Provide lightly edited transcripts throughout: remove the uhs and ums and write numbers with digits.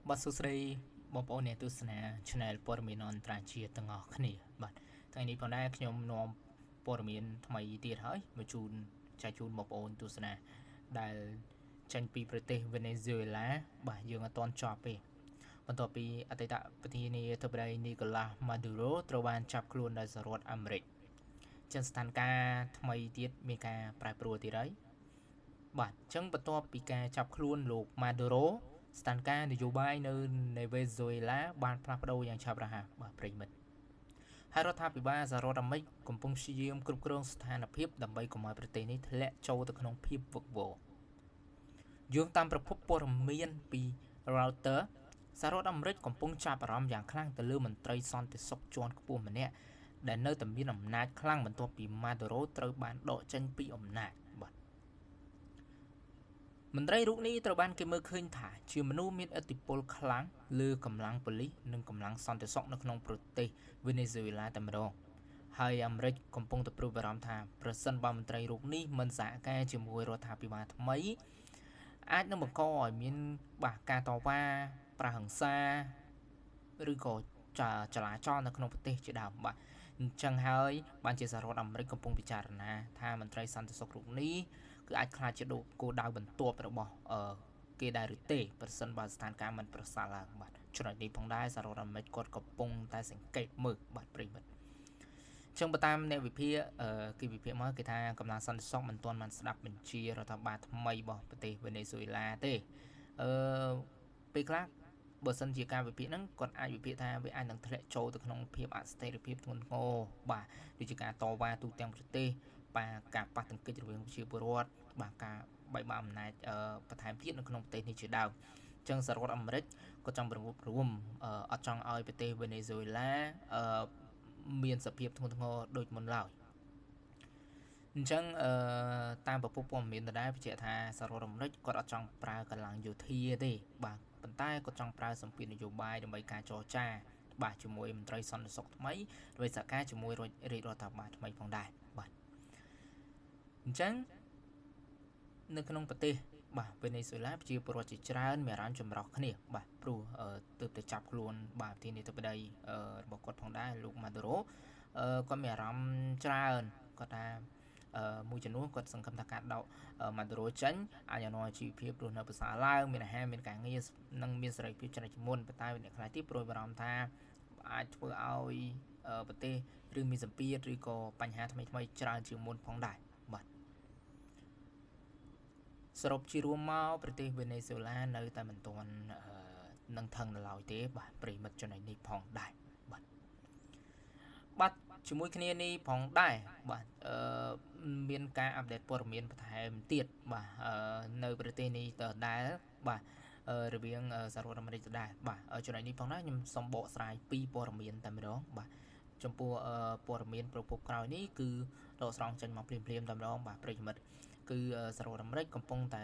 បាទសួស្តីបងប្អូនអ្នកទស្សនា Channel ព័ត៌មានអន្តរជាតិទាំងអស់គ្នាបាទថ្ងៃនេះផងដែរខ្ញុំនាំព័ត៌មានថ្មីទៀតហើយមកជូនចែកជូនបងប្អូនទស្សនាដែលចេញពីប្រទេសវេណេស៊ុយអេឡាបាទយើងអត់ទាន់ចប់ទេបន្ទាប់ពីអតីតប្រធានាធិបតីនីកូឡាស់ម៉ាឌូរ៉ូត្រូវបានចាប់ខ្លួនដោយសហរដ្ឋអាមេរិកចឹងស្ថានភាពថ្មីទៀតមានការប្រែប្រួលទៀតហើយបាទចឹងបន្ទាប់ពីការចាប់ខ្លួនលោកម៉ាឌូរ៉ូស្ថានភាពនយោបាយនៅវេណេស៊ុយអេឡាបានផ្លាស់ប្ដូរយ៉ាងឆាប់រហ័សបាទប្រិមិត្តហើយរដ្ឋាភិបាលសហរដ្ឋអាមេរិកកំពុងព្យាយាមគ្រប់គ្រងស្ថានភាពដើម្បីកុំឲ្យប្រទេសនេះធ្លាក់ចូលទៅក្នុងភាពវឹកវរយោងតាមប្រភពព័ត៌មានពី Reuters សហរដ្ឋអាមេរិកកំពុងចាប់អារម្មណ៍យ៉ាងខ្លាំងទៅលើមន្ត្រីសន្តិសុខជាន់ខ្ពស់ម្នាក់ដែលនៅតែមានអំណាចខ្លាំងបន្ទាប់ពីម៉ាឌូរ៉ូត្រូវបានដកចេញពីអំណាចបាទមន្ត្រីរូបនេះត្រូវបានគេមើលឃើញថាជាមនុស្សមានឥទ្ធិពលខ្លាំងលើកម្លាំងប៉ូលីសនិងកម្លាំងសន្តិសុខនៅក្នុងប្រទេសវេណេស៊ុយអេឡាតែម្ដងហើយអាមេរិកកំពុងតែព្រួយបារម្ភថាប្រសិនបើមន្ត្រីរូបនេះមិនសហការជាមួយរដ្ឋាភិបាលថ្មីអាចនឹងបង្កឲ្យមានបាទការតវ៉ាប្រហិង្សាឬក៏ចលាចលនៅក្នុងប្រទេសជាដើមបាទអញ្ចឹងហើយបានជាសហរដ្ឋអាមេរិកកំពុងពិចារណាថាមន្ត្រីសន្តិសុខរូបនេះគឺអាចខ្លាចជាគោលដៅបន្ទាប់របស់គេដែរឬទេប្រសិនបើស្ថានភាពមិនប្រសើរឡើងបាទចំណុចនេះផងដែរសហរដ្ឋអាមេរិកគាត់កំពុងតែសង្កេតមើលបាទប្រិមិត្តចឹងបើតាមអ្នកវិភាគគេវិភាគមកគេថាកម្លាំងសន្តិសុខមិនទាន់បានស្ដាប់បញ្ជារដ្ឋាភិបាលថ្មីរបស់ប្រទេសវេណេស៊ុយអេឡាទេពេលខ្លះបើសិនជាការវិភាគហ្នឹងគាត់អាចវិភាគថាវាអាចនឹងធ្លាក់ចូលទៅក្នុងភាពអស្ថិរភាពធ្ងន់ធ្ងរបាទដូចជាការតវ៉ាទូទាំងប្រទេសបាទការប៉ះទង្គិចរវាងប្រជាពលរដ្ឋបាទការបែកបាក់អំណាចបន្ថែមទៀតនៅក្នុងប្រទេសនេះជាដើមអញ្ចឹងសហរដ្ឋអាមេរិកក៏ចង់បង្រួបរួមអត់ចង់ឲ្យប្រទេសវេណេស៊ុយអេឡាមានសភាពធ្ងន់ធ្ងរដូចមុនឡើយអញ្ចឹងតាមប្រភពព័ត៌មានដដែលបញ្ជាក់ថាសហរដ្ឋអាមេរិកគាត់អត់ចង់ប្រើកម្លាំងយោធាទេបាទប៉ុន្តែគាត់ចង់ប្រើសម្ពាធនយោបាយដើម្បីការចរចាបាទជាមួយមន្ត្រីសន្តិសុខថ្មីដើម្បីសហការជាមួយរាជរដ្ឋាភិបាលថ្មីផងដែរបាទអញ្ចឹងនៅក្នុងប្រទេសបាទវេណេស៊ុយអេឡាប្រជាពលរដ្ឋជាច្រើនមានអារម្មណ៍ចម្រុះគ្នាបាទព្រោះទើបតែចាប់ខ្លួនបាទប្រធានាធិបតីរបស់គាត់ផងដែរលោកម៉ាឌូរ៉ូគាត់មានអារម្មណ៍ច្រើនគាត់ថាមួយចំនួនគាត់សង្ឃឹមថាការដកម៉ាឌូរ៉ូចេញអាចនាំឲ្យជីវភាពរស់នៅប្រសើរឡើងមានអាហារមានការងារនិងមានសេរីភាពច្រើនជាងមុនប៉ុន្តែអ្នកខ្លះទៀតព្រួយបារម្ភថាអាចធ្វើឲ្យប្រទេសឬមានសម្ពាធឬក៏បញ្ហាថ្មីៗច្រើនជាងមុនផងដែរបាទសរុបជារួមមកប្រទេសវេណេស៊ុយអេឡានៅតែមិនទាន់នឹងថឹងនៅឡើយទេបាទប្រិមិត្តចំណុចនេះផងដែរបាទជាមួយគ្នានេះផងដែរបាទមានការអាប់ដេតព័ត៌មានបន្ថែមទៀតបាទនៅប្រទេសនេះដដែលបាទរវាងសហរដ្ឋអាមេរិកដដែលបាទចំណុចនេះផងដែរខ្ញុំសូមបកស្រាយពីព័ត៌មានតែម្ដងបាទចំពោះព័ត៌មានប្រភពក្រោយនេះគឺដកស្រង់ចេញមកភ្លាមៗតែម្ដងបាទប្រិយមិត្តគឺសហរដ្ឋអាមេរិកកំពុងតែ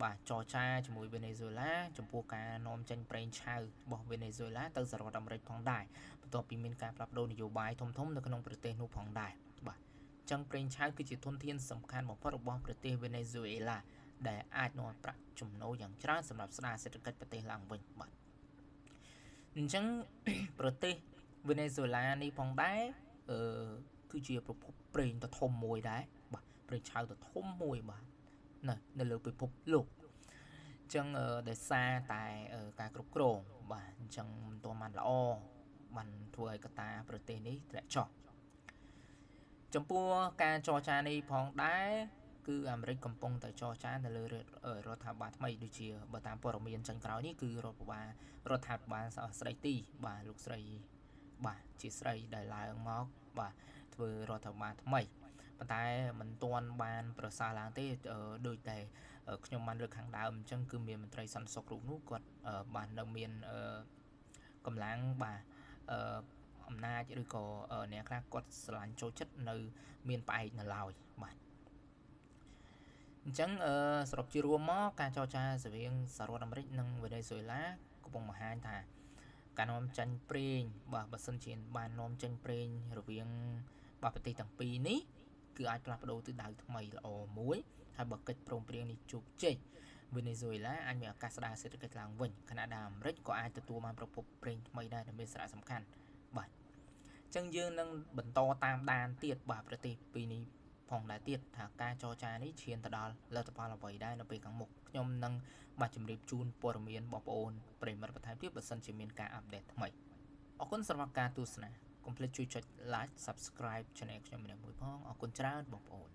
បាទចរចាជាមួយវេណេស៊ុយអេឡាចំពោះការនាំចេញប្រេងឆៅរបស់វេណេស៊ុយអេឡាទៅសហរដ្ឋអាមេរិកផងដែរបន្ទាប់ពីមានការផ្លាស់ប្ដូរនយោបាយធំៗនៅក្នុងប្រទេសនោះផងដែរបាទអញ្ចឹងប្រេងឆៅគឺជាធនធានសំខាន់បំផុតរបស់ប្រទេសវេណេស៊ុយអេឡាដែលអាចនាំប្រាក់ចំណូលយ៉ាងច្រើនសម្រាប់ស្ដារសេដ្ឋកិច្ចប្រទេសឡើងវិញបាទអញ្ចឹងប្រទេសវេណេស៊ុយអេឡានេះផងដែរគឺជាប្រភពប្រេងដ៏ធំមួយដែរបាទប្រេងឆៅដ៏ធំមួយបាទនៅលើពិភពលោកអញ្ចឹងដោយសារតែការគ្រប់គ្រងបាទអញ្ចឹងមិនទាន់បានល្អបានធ្វើឲ្យកត្តាប្រទេសនេះធ្លាក់ចុះចំពោះការចរចានេះផងដែរគឺអាមេរិកកំពុងតែចរចានៅលើរដ្ឋាភិបាលថ្មីដូចជាបើតាមព័ត៌មានចុងក្រោយនេះគឺរដ្ឋាភិបាលស្ដីទីបាទលោកស្រីបាទជាស្រីដែលឡើងមកបាទធ្វើរដ្ឋាភិបាលថ្មីប៉ុន្តែមិនទាន់បានប្រសើរឡើងទេដូចតែខ្ញុំបានលើកខាងដើមអញ្ចឹងគឺមានមន្ត្រីសន្តិសុខរូបនោះគាត់បាននៅមានកម្លាំងបាទអំណាចឬក៏អ្នកខ្លះគាត់ស្រឡាញ់ចូលចិត្តនៅមានផ្អែកនៅឡើយបាទអញ្ចឹងសរុបជារួមមកការចរចារវាងសហរដ្ឋអាមេរិកនិងវេណេស៊ុយអេឡាកំពុងបង្ហាញថាការនាំចេញប្រេងបាទបើសិនជាបាននាំចេញប្រេងរវាងបាទប្រទេសទាំងពីរនេះគឺអាចផ្លាស់ប្ដូរទិសដៅថ្មីល្អមួយហើយបើកិច្ចព្រមព្រៀងនេះជោគជ័យ វេណេស៊ុយអេឡាអាចមានឱកាសស្ដារសេដ្ឋកិច្ចឡើងវិញខណៈដែលអាមេរិកក៏អាចទទួលបានប្រភពប្រេងថ្មីដែរដែលមានសារៈសំខាន់បាទអញ្ចឹងយើងនឹងបន្តតាមដានទៀតបាទប្រទេសពីរនេះផងដែរទៀតថាការចរចានេះឈានទៅដល់លទ្ធផលអ្វីដែរនៅពេលខាងមុខខ្ញុំនឹងបាទជម្រាបជូនព័ត៌មានបងប្អូនប្រិយមិត្តបន្ថែមទៀតបើសិនជាមានការអាប់ដេតថ្មីអរគុណសម្រាប់ការទស្សនាកុំភ្លេចជួយចុច like subscribe channel ខ្ញុំម្នាក់មួយផងអរគុណច្រើនបងប្អូន